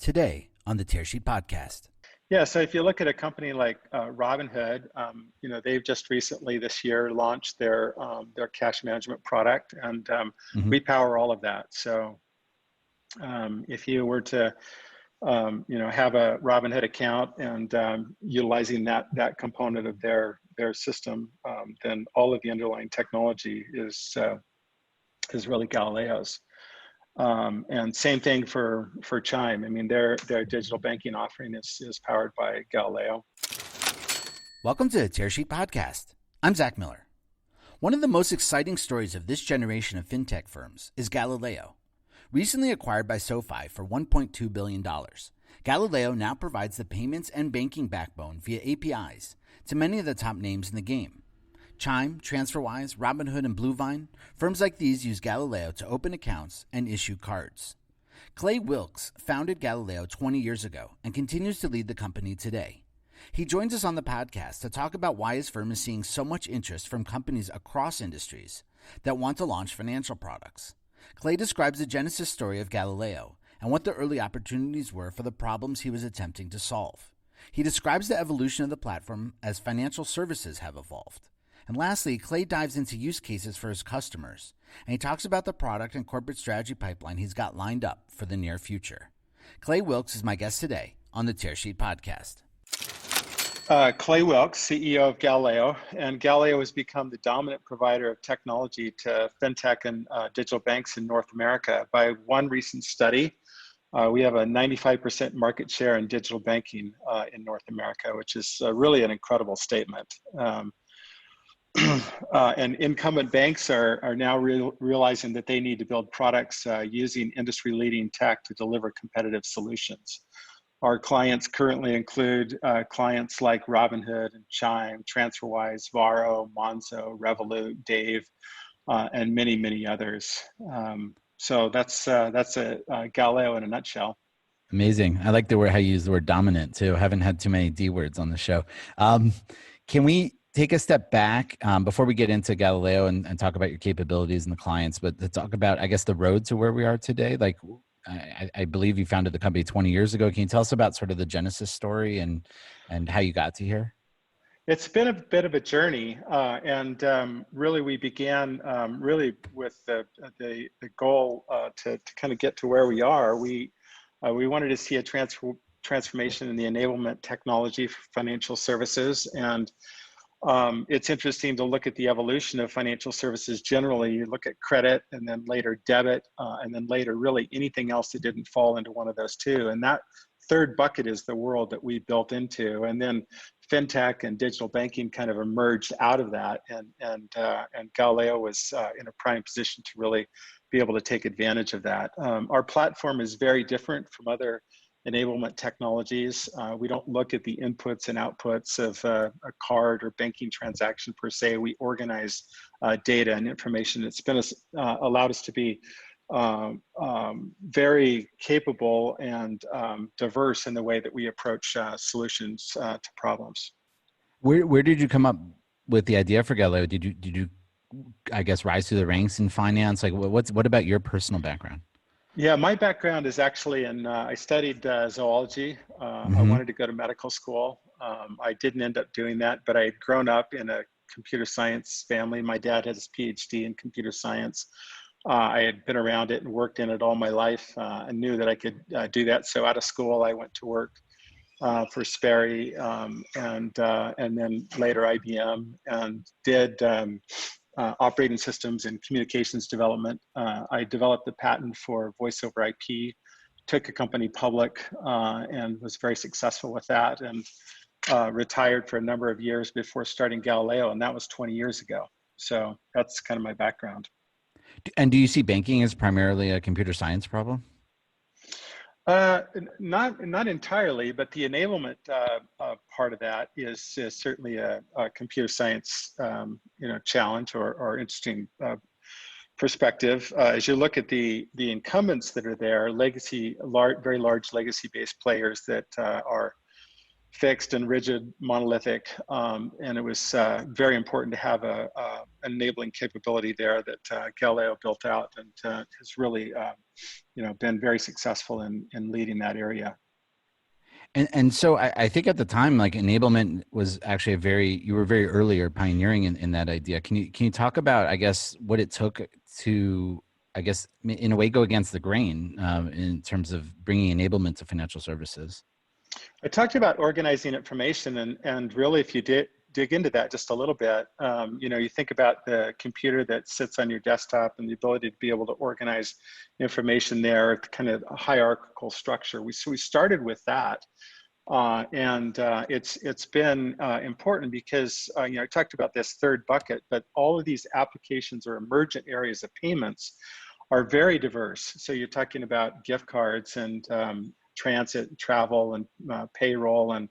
today on the Tearsheet podcast. Yeah, so if you look at a company like Robinhood, they've just recently this year launched their cash management product, and we power all of that. So if you were to have a Robinhood account and utilizing that component of their system, then all of the underlying technology is really Galileo's. And same thing for Chime. I mean, their digital banking offering is powered by Galileo. Welcome to the Tearsheet podcast. I'm Zack Miller. One of the most exciting stories of this generation of fintech firms is Galileo. Recently acquired by SoFi for $1.2 billion, Galileo now provides the payments and banking backbone via APIs to many of the top names in the game. Chime, TransferWise, Robinhood and Bluevine, firms like these use Galileo to open accounts and issue cards. Clay Wilkes founded Galileo 20 years ago and continues to lead the company today. He joins us on the podcast to talk about why his firm is seeing so much interest from companies across industries that want to launch financial products. Clay describes the genesis story of Galileo and what the early opportunities were for the problems he was attempting to solve. He describes the evolution of the platform as financial services have evolved. And lastly, Clay dives into use cases for his customers, and he talks about the product and corporate strategy pipeline he's got lined up for the near future. Clay Wilkes is my guest today on the Tearsheet podcast. Clay Wilkes, CEO of Galileo, and Galileo has become the dominant provider of technology to fintech and digital banks in North America. By one recent study, we have a 95% market share in digital banking in North America, which is really an incredible statement. And incumbent banks are now realizing that they need to build products using industry-leading tech to deliver competitive solutions. Our clients currently include clients like Robinhood and Chime, TransferWise, Varo, Monzo, Revolut, Dave, and many, many others. So that's a Galileo in a nutshell. Amazing. I like the word how you use the word dominant too. I haven't had too many D words on the show. Can we take a step back before we get into Galileo and talk about your capabilities and the clients, but to talk about, I guess, the road to where we are today? Like, I believe you founded the company 20 years ago. Can you tell us about sort of the genesis story and how you got to here? It's been a bit of a journey, and really we began really with the goal to kind of get to where we are. We wanted to see a transformation in the enablement technology for financial services, and it's interesting to look at the evolution of financial services generally. You look at credit and then later debit and then later really anything else that didn't fall into one of those two. And that third bucket is the world that we built into. And then fintech and digital banking kind of emerged out of that. And Galileo was in a prime position to really be able to take advantage of that. Our platform is very different from other enablement technologies. We don't look at the inputs and outputs of a card or banking transaction per se. We organize data and information. It's been allowed us to be very capable and diverse in the way that we approach solutions to problems. Where did you come up with the idea for Galileo? Did you I guess rise through the ranks in finance? Like what about your personal background? Yeah, my background is actually I studied zoology. I wanted to go to medical school. I didn't end up doing that, but I had grown up in a computer science family. My dad had his PhD in computer science. I had been around it and worked in it all my life and knew that I could do that. So out of school, I went to work for Sperry and then later IBM and did operating systems and communications development. I developed the patent for voice over IP, took a company public and was very successful with that, and retired for a number of years before starting Galileo, and that was 20 years ago. So that's kind of my background. And do you see banking as primarily a computer science problem? Not entirely, but the enablement part of that is certainly a computer science challenge or interesting perspective. As you look at the incumbents that are there, very large legacy-based players that are fixed and rigid, monolithic, and it was very important to have an enabling capability there that Galileo built out, and has really, been very successful in leading that area. And so I think at the time, like enablement was actually you were very early or pioneering in that idea. Can you talk about, I guess, what it took to, I guess, in a way, go against the grain in terms of bringing enablement to financial services? I talked about organizing information, and really, if you dig into that just a little bit, you think about the computer that sits on your desktop and the ability to be able to organize information there, kind of a hierarchical structure. We started with that, and it's been important because I talked about this third bucket, but all of these applications or emergent areas of payments are very diverse. So you're talking about gift cards and transit, travel, and payroll, and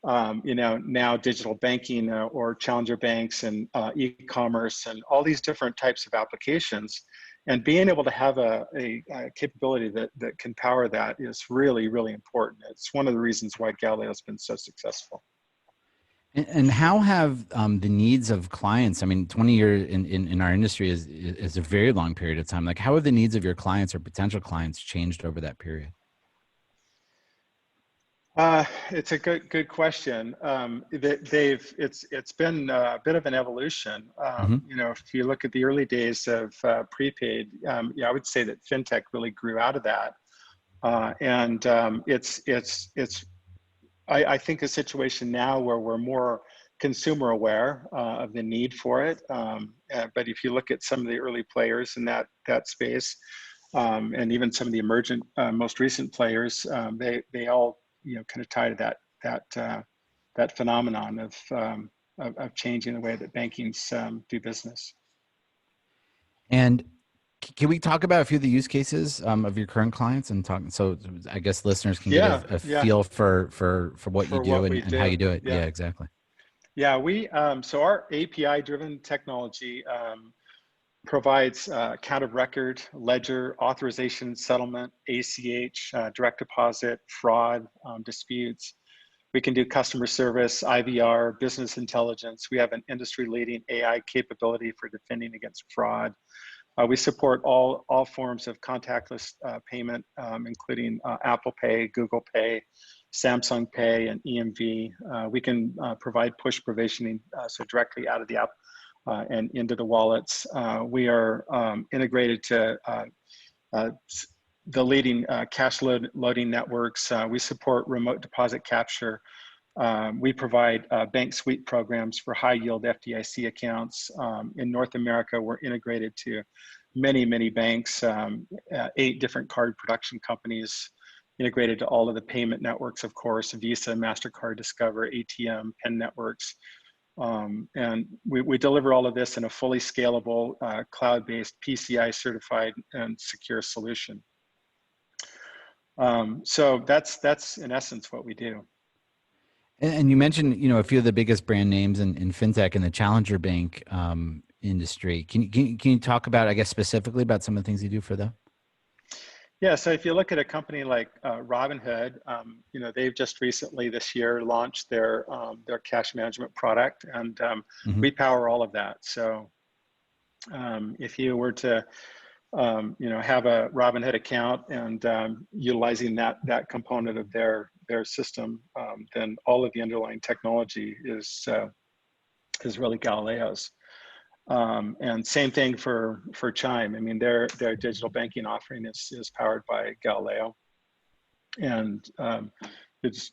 now digital banking or challenger banks and e-commerce and all these different types of applications. And being able to have a capability that can power that is really, really important. It's one of the reasons why Galileo has been so successful. And how have the needs of clients, I mean, 20 years in our industry is a very long period of time. Like, how have the needs of your clients or potential clients changed over that period? It's a good question. It's been a bit of an evolution. If you look at the early days of prepaid, I would say that fintech really grew out of that, and I think a situation now where we're more consumer aware of the need for it. But if you look at some of the early players in that space, and even some of the emergent, most recent players, they all kind of tie to that phenomenon of changing the way that bankings do business. And can we talk about a few of the use cases of your current clients and talk? So I guess listeners can get a feel for what you do and how you do it. Yeah, exactly. Yeah, so our API-driven technology provides account of record, ledger, authorization, settlement, ACH, direct deposit, fraud, disputes. We can do customer service, IVR, business intelligence. We have an industry-leading AI capability for defending against fraud. We support all forms of contactless payment, including Apple Pay, Google Pay, Samsung Pay, and EMV. We can provide push provisioning, so directly out of the app and into the wallets. We are integrated to the leading cash loading networks. We support remote deposit capture. We provide bank sweep programs for high yield FDIC accounts. In North America, we're integrated to many banks, 8 different card production companies, integrated to all of the payment networks, of course, Visa, MasterCard, Discover, ATM, PEN networks. And we deliver all of this in a fully scalable, cloud-based, PCI certified and secure solution. So that's in essence what we do. And you mentioned, a few of the biggest brand names in fintech and the challenger bank industry. Can you talk about, I guess, specifically about some of the things you do for them? Yeah, so if you look at a company like Robinhood, they've just recently this year launched their cash management product, and we power all of that. So if you were to have a Robinhood account and utilizing that component of their system, then all of the underlying technology is really Galileo's. And same thing for Chime. I mean, their digital banking offering is powered by Galileo, and it's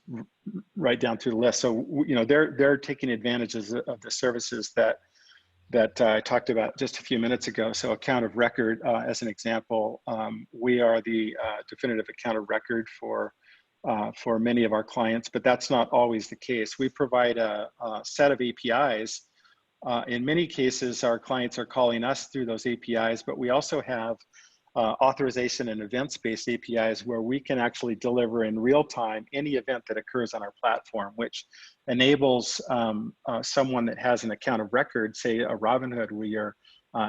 right down through the list. So they're taking advantages of the services that I talked about just a few minutes ago. So account of record, as an example, we are the definitive account of record for many of our clients, but that's not always the case. We provide a set of APIs. In many cases, our clients are calling us through those APIs, but we also have authorization and events-based APIs where we can actually deliver in real time any event that occurs on our platform, which enables someone that has an account of record, say a Robinhood, where you're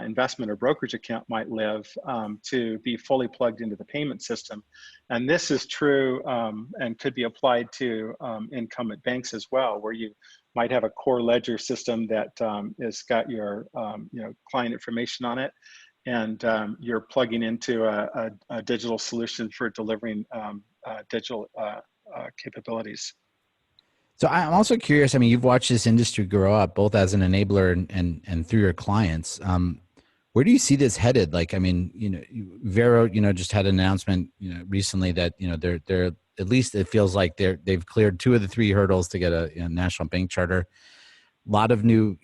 investment or brokerage account might live, to be fully plugged into the payment system. And this is true and could be applied to incumbent banks as well, where you might have a core ledger system that has got your client information on it, and you're plugging into a digital solution for delivering digital capabilities. So I'm also curious. I mean, you've watched this industry grow up, both as an enabler and through your clients. Where do you see this headed? Like, I mean, Vero, just had an announcement, recently that they're at least it feels like they've cleared 2 of the 3 hurdles to get a national bank charter. A lot of new,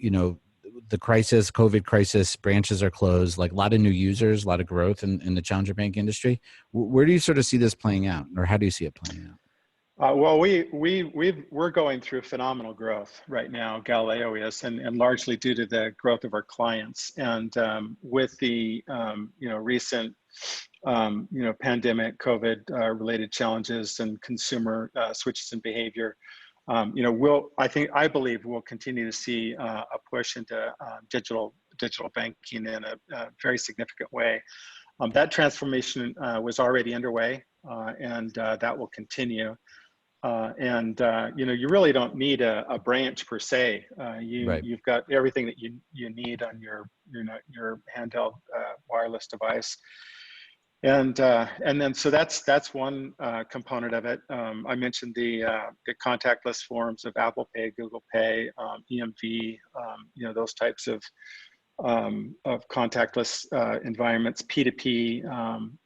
the COVID crisis, branches are closed. Like a lot of new users, a lot of growth in the challenger bank industry. Where do you sort of see this playing out, or how do you see it playing out? Well, we're going through phenomenal growth right now. Galileo is, and largely due to the growth of our clients. And with the recent pandemic, COVID related challenges and consumer switches in behavior, I believe we'll continue to see a push into digital banking in a very significant way. That transformation was already underway, and that will continue. You really don't need a branch per se. Right. You've got everything that you need on your handheld wireless device. And then so that's one component of it. I mentioned the contactless forms of Apple Pay, Google Pay, EMV, those types of contactless environments, P2P,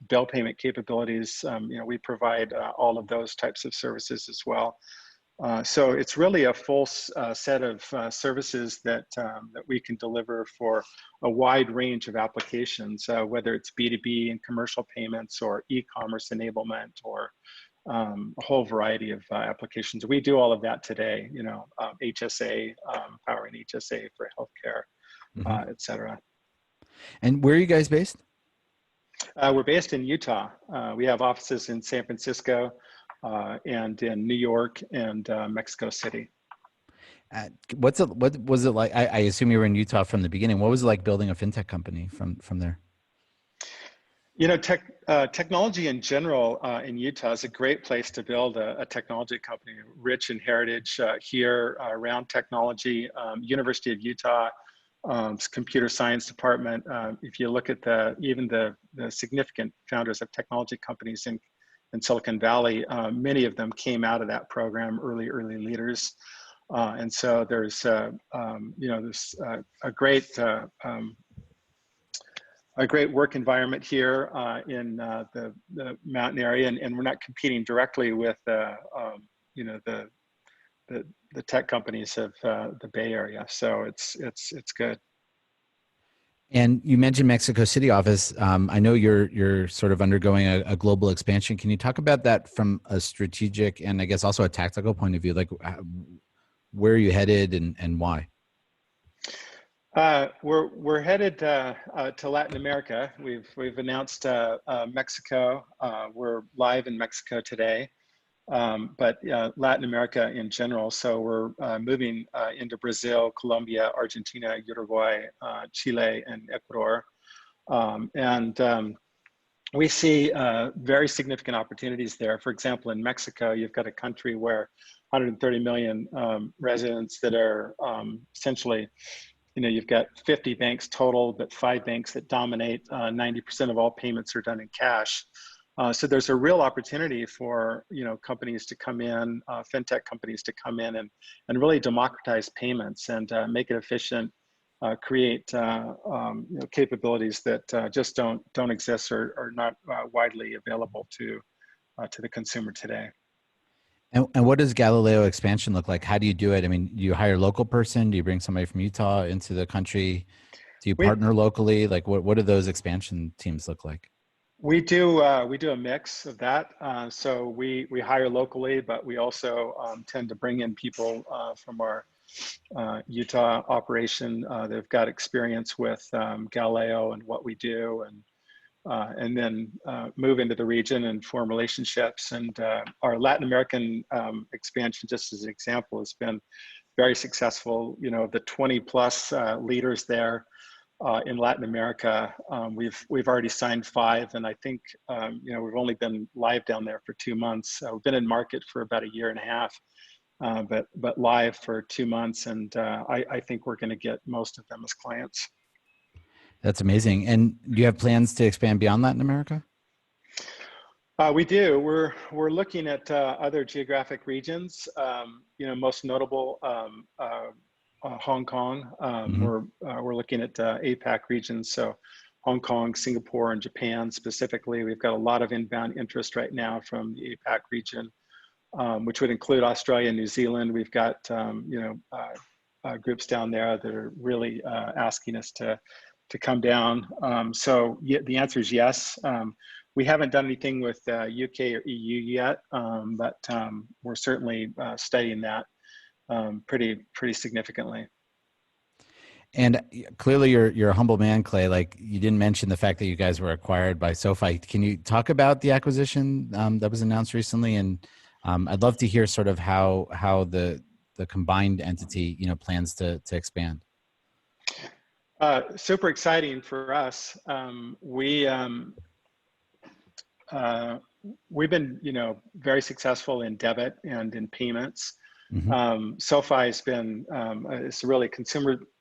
bill payment capabilities. We provide all of those types of services as well. So it's really a full set of services that we can deliver for a wide range of applications, whether it's B2B and commercial payments, or e-commerce enablement, or a whole variety of applications. We do all of that today. HSA, powering HSA for healthcare. Et cetera. And where are you guys based? We're based in Utah. We have offices in San Francisco and in New York and Mexico City. What was it like? I assume you were in Utah from the beginning. What was it like building a fintech company from there? Technology in general in Utah is a great place to build a technology company, rich in heritage here around technology. University of Utah, computer science department. If you look at even the significant founders of technology companies in Silicon Valley, many of them came out of that program, early leaders. And so there's there's a great work environment here in the mountain area, and we're not competing directly with the tech companies of the Bay Area, so it's good. And you mentioned Mexico City office. I know you're sort of undergoing a global expansion. Can you talk about that from a strategic and I guess also a tactical point of view? Like, where are you headed and why? We're headed to Latin America. We've announced Mexico. We're live in Mexico today. But Latin America in general. So we're moving into Brazil, Colombia, Argentina, Uruguay, Chile, and Ecuador. We see very significant opportunities there. For example, in Mexico, you've got a country where 130 million residents that are essentially, you've got 50 banks total, but 5 banks that dominate. 90% of all payments are done in cash. So there's a real opportunity for companies to come in, fintech companies to come in and really democratize payments and make it efficient, create capabilities that just don't exist or are not widely available to the consumer today. And what does Galileo expansion look like? How do you do it? I mean, do you hire a local person? Do you bring somebody from Utah into the country? Do you partner locally? Like, what do those expansion teams look like? We do a mix of that. So we hire locally, but we also tend to bring in people from our Utah operation. They've got experience with Galileo and what we do, and then move into the region and form relationships. And our Latin American expansion, just as an example, has been very successful. The 20 plus leaders there in Latin America. We've already signed 5, and I think we've only been live down there for 2 months. We've been in market for about a year and a half, but live for 2 months, and I think we're going to get most of them as clients. That's amazing. And do you have plans to expand beyond Latin America? We do. We're looking at other geographic regions. Most notable Hong Kong. We're looking at APAC regions, so Hong Kong, Singapore, and Japan specifically. We've got a lot of inbound interest right now from the APAC region, which would include Australia and New Zealand. We've got groups down there that are really asking us to come down. So the answer is yes. We haven't done anything with UK or EU yet, but we're certainly studying that pretty significantly. And clearly you're a humble man, Clay. Like, you didn't mention the fact that you guys were acquired by SoFi. Can you talk about the acquisition that was announced recently? And I'd love to hear sort of how the combined entity, plans to expand. Super exciting for us. We've been, very successful in debit and in payments. SoFi has been it's a really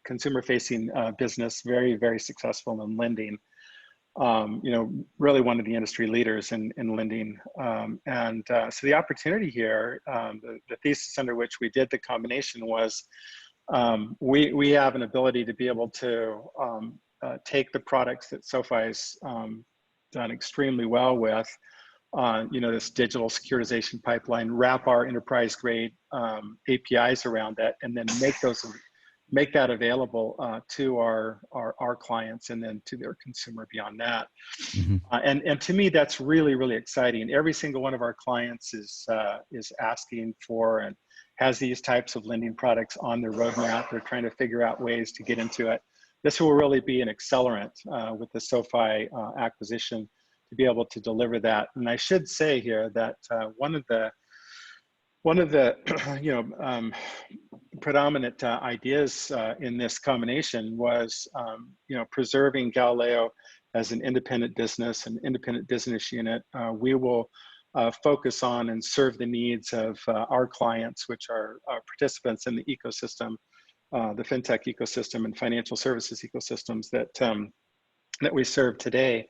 consumer-facing business, very, very successful in lending. Really one of the industry leaders in lending. So the opportunity here, the thesis under which we did the combination was we have an ability to be able to take the products that SoFi's done extremely well with, this digital securitization pipeline, wrap our enterprise grade APIs around that, and then make that available to our clients and then to their consumer beyond that. And to me, that's really, really exciting. Every single one of our clients is asking for and has these types of lending products on their roadmap. They're trying to figure out ways to get into it. This will really be an accelerant with the SoFi acquisition to be able to deliver that. And I should say here that one of the predominant ideas in this combination was preserving Galileo as an independent business, an independent business unit. We will focus on and serve the needs of our clients, which are participants in the ecosystem, the fintech ecosystem and financial services ecosystems that we serve today.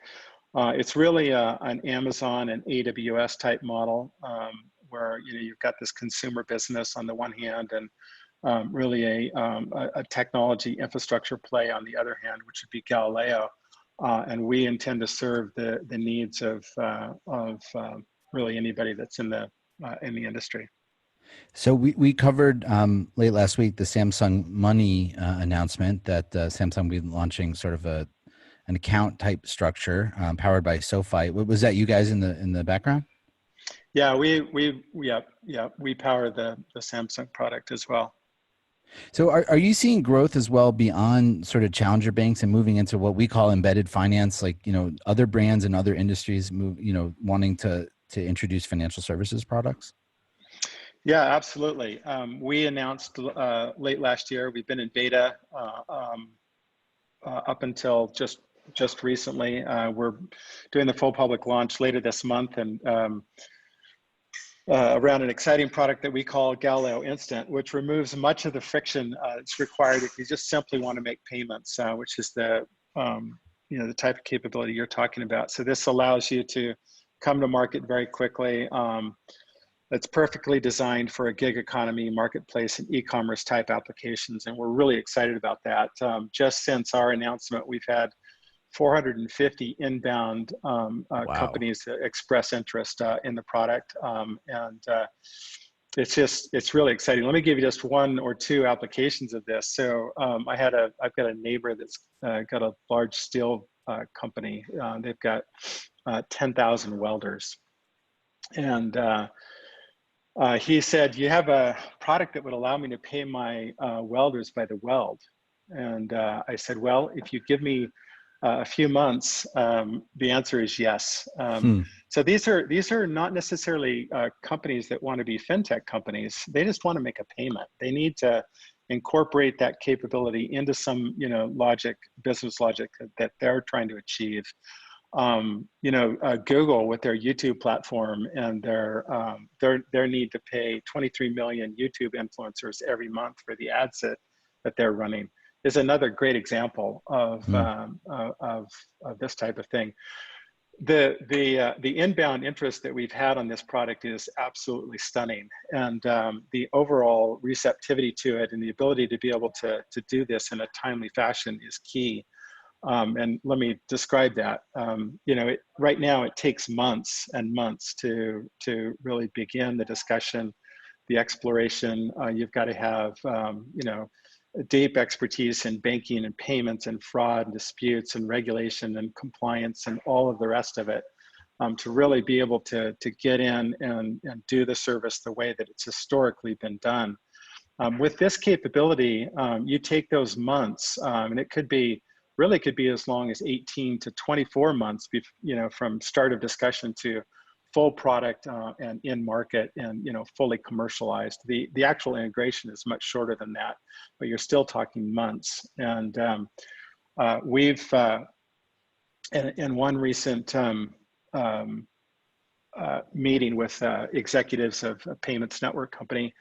It's really an Amazon and AWS type model, where you've got this consumer business on the one hand, and really a technology infrastructure play on the other hand, which would be Galileo. And we intend to serve the needs of really anybody that's in the industry. So we covered late last week the Samsung Money announcement that Samsung will be launching sort of an account type structure powered by SoFi. Was that you guys in the background? Yeah, we power the Samsung product as well. So are you seeing growth as well beyond sort of challenger banks and moving into what we call embedded finance, like, other brands and other industries wanting to introduce financial services products? Yeah, absolutely. We announced late last year. We've been in beta up until just recently. We're doing the full public launch later this month, and around an exciting product that we call Galileo Instant, which removes much of the friction that's required if you just simply want to make payments, which is the type of capability you're talking about. So this allows you to come to market very quickly. It's perfectly designed for a gig economy, marketplace, and e-commerce type applications, and we're really excited about that. Just since our announcement, we've had 450 inbound companies that express interest in the product, and it's really exciting. Let me give you just one or two applications of this. So I've got a neighbor that's got a large steel company. They've got 10,000 welders, and he said, "You have a product that would allow me to pay my welders by the weld." And I said, "Well, if you give me a few months, the answer is yes." So these are not necessarily companies that want to be fintech companies. They just want to make a payment. They need to incorporate that capability into some, business logic that they're trying to achieve. Google with their YouTube platform and their need to pay 23 million YouTube influencers every month for the ads that they're running is another great example of this type of thing. The inbound interest that we've had on this product is absolutely stunning, and the overall receptivity to it and the ability to be able to do this in a timely fashion is key. And let me describe that. Right now it takes months and months to really begin the discussion, the exploration. You've got to have deep expertise in banking and payments and fraud and disputes and regulation and compliance and all of the rest of it, to really be able to get in and do the service the way that it's historically been done. With this capability, you take those months, and it could be as long as 18 to 24 months, from start of discussion to full product and in market and fully commercialized. The actual integration is much shorter than that, but you're still talking months. And we've in one recent meeting with executives of a payments network company,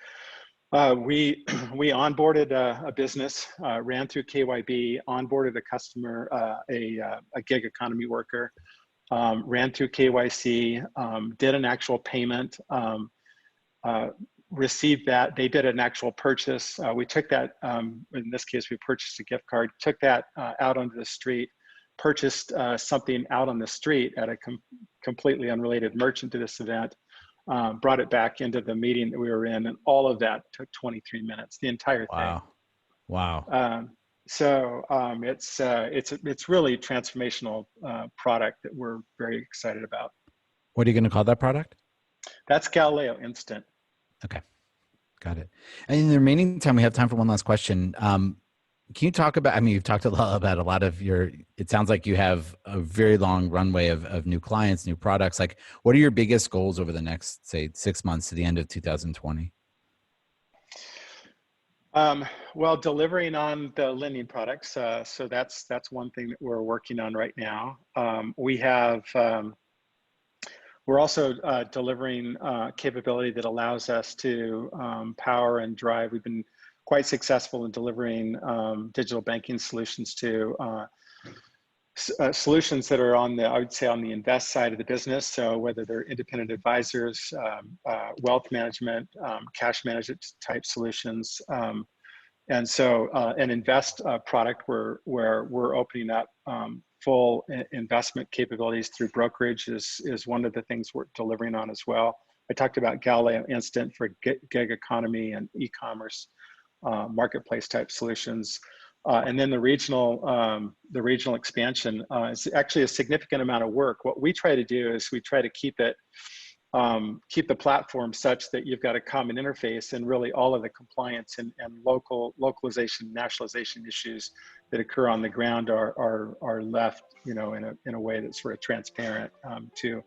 we onboarded a business, ran through KYB, onboarded a customer, a gig economy worker, ran through KYC, did an actual payment, received that. They did an actual purchase. We took that, in this case, we purchased a gift card, took that out onto the street, purchased something out on the street at a completely unrelated merchant to this event, brought it back into the meeting that we were in, and all of that took 23 minutes, the entire thing. Wow. So it's really a transformational product that we're very excited about. What are you going to call that product? That's Galileo Instant. Okay, got it. And in the remaining time, we have time for one last question. Can you talk about, you've talked a lot of it sounds like you have a very long runway of new clients, new products. Like, what are your biggest goals over the next, say, 6 months to the end of 2020? Well, delivering on the lending products. So that's one thing that we're working on right now. We're also delivering capability that allows us to power and drive. We've been quite successful in delivering digital banking solutions to solutions that are on the invest side of the business. So whether they're independent advisors, wealth management, cash management type solutions. And so an invest product where we're opening up full investment capabilities through brokerage is one of the things we're delivering on as well. I talked about Galileo Instant for gig economy and e-commerce marketplace type solutions. And then the regional expansion is actually a significant amount of work. What we try to do is we try to keep the platform such that you've got a common interface, and really all of the compliance and localization, nationalization issues that occur on the ground are left, in a way that's sort of transparent to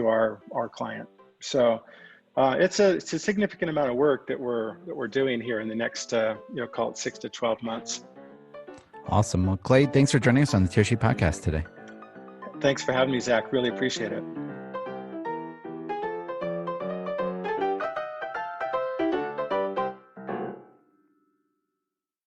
our client. So it's a significant amount of work that we're doing here in the next call it 6 to 12 months. Awesome. Well, Clay, thanks for joining us on the Tearsheet podcast today. Thanks for having me, Zach. Really appreciate it.